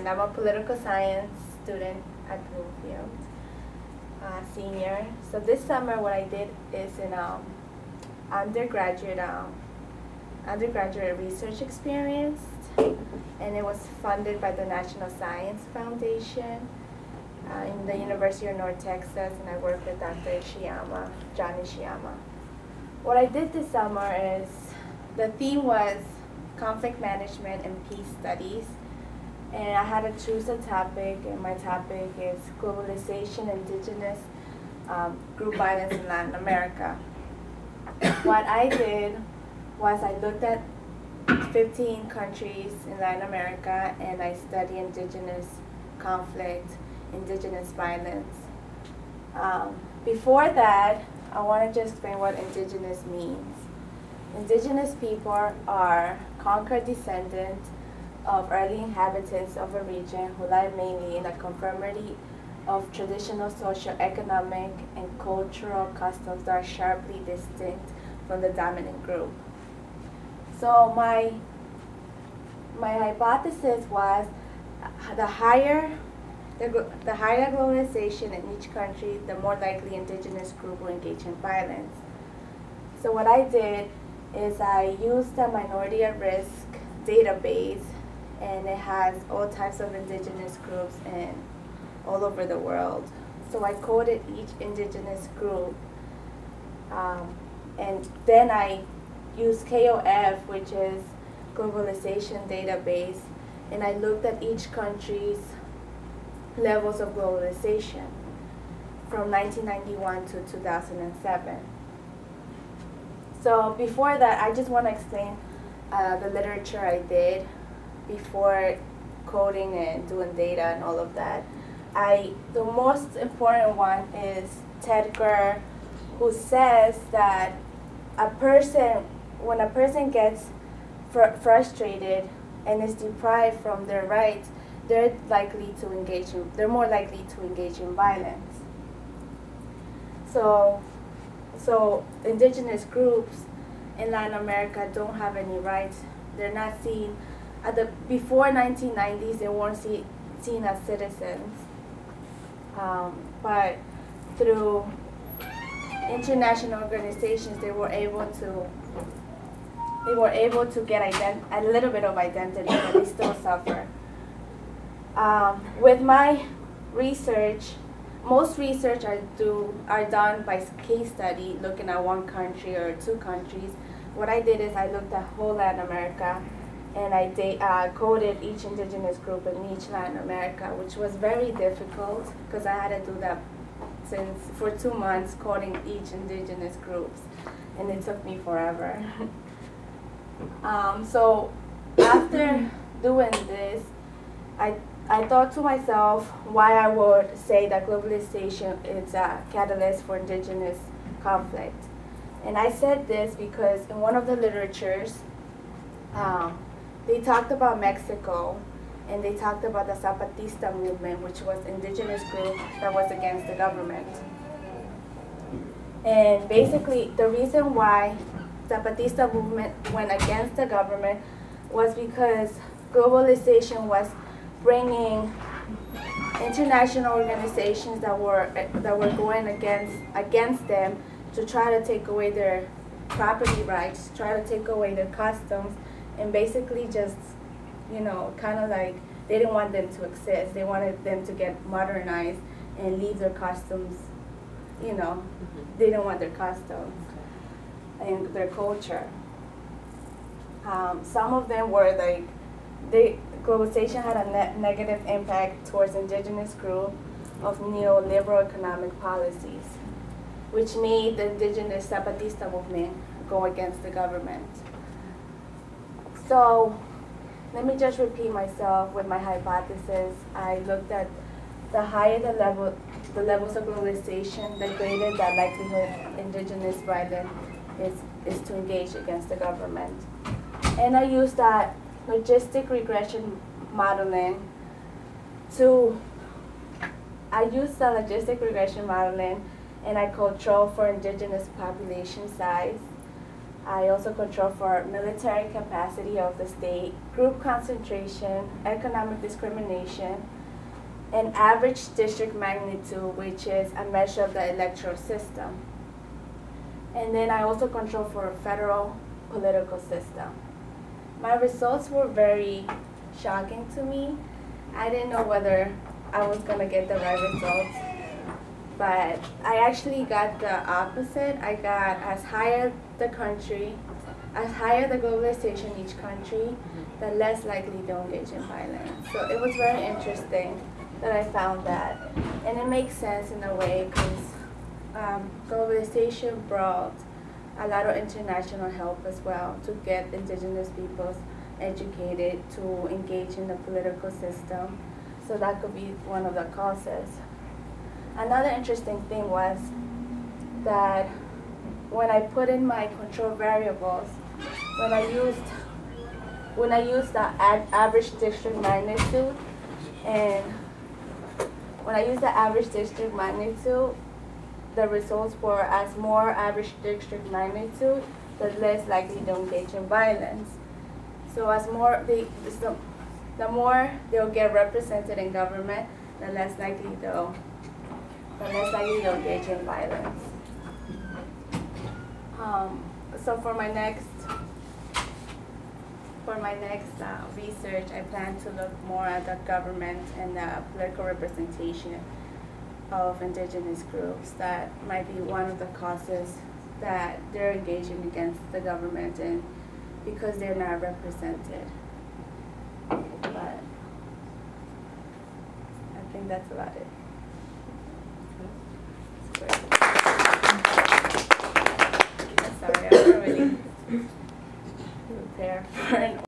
and I'm a political science student at Bloomfield, senior. So this summer what I did is an undergraduate research experience, and it was funded by the National Science Foundation in the University of North Texas, and I worked with Dr. John Ishiyama. What I did this summer is, the theme was conflict management and peace studies, and I had to choose a topic, and my topic is globalization, indigenous group violence in Latin America. What I did was I looked at 15 countries in Latin America, and I studied indigenous conflict, indigenous violence. Before that, I wanted to explain what indigenous means. Indigenous people are conquered descendants of early inhabitants of a region who live mainly in the conformity of traditional socio-economic and cultural customs that are sharply distinct from the dominant group. So my hypothesis was the higher globalization in each country, the more likely indigenous group will engage in violence. So what I did is I used a minority at risk database, and it has all types of indigenous groups in all over the world. So I coded each indigenous group, and then I used KOF, which is globalization database, and I looked at each country's levels of globalization from 1991 to 2007. So before that, I just want to explain the literature I did before coding and doing data and all of that. The most important one is Tedger, who says that when a person gets frustrated and is deprived from their rights, they're more likely to engage in violence. So indigenous groups in Latin America don't have any rights. They're not seen before 1990s. They weren't seen as citizens, but through international organizations, they were able to get a little bit of identity, but they still suffer. With my research, most research are done by case study, looking at one country or two countries. What I did is I looked at whole Latin America, and I coded each indigenous group in each Latin America, which was very difficult because I had to do that for 2 months, coding each indigenous groups, and it took me forever. So after doing this, I thought to myself why I would say that globalization is a catalyst for indigenous conflict. And I said this because in one of the literatures, they talked about Mexico, and they talked about the Zapatista movement, which was indigenous group that was against the government. And basically, the reason why Zapatista movement went against the government was because globalization was bringing international organizations that were going against them to try to take away their property rights, try to take away their customs, and basically just, kind of like they didn't want them to exist. They wanted them to get modernized and leave their customs, They didn't want their customs and their culture. Some of them were like, globalization had a negative impact towards indigenous group of neoliberal economic policies, which made the indigenous Zapatista movement go against the government. So let me just repeat myself with my hypothesis. I looked at the higher the levels of globalization, the greater the likelihood indigenous violence is to engage against the government. And I used that logistic regression modeling and I control for indigenous population size I also control for military capacity of the state, group concentration, economic discrimination, and average district magnitude, which is a measure of the electoral system. And then I also control for federal political system. My results were very shocking to me. I didn't know whether I was gonna get the right results, but I actually got the opposite. I got as higher the country, as higher the globalization in each country, the less likely to engage in violence. So it was very interesting that I found that. And it makes sense in a way because globalization brought a lot of international help as well to get indigenous peoples educated to engage in the political system. So that could be one of the causes. Another interesting thing was that when I put in my control variables, when I used the average district magnitude, and when I used the average district magnitude, the results were as more average district magnitude, the less likely to engage in violence. So as more the more they'll get represented in government, the less likely they'll engage in violence. So for my next research, I plan to look more at the government and the political representation of indigenous groups. That might be one of the causes that they're engaging against the government, and because they're not represented. But I think that's about it.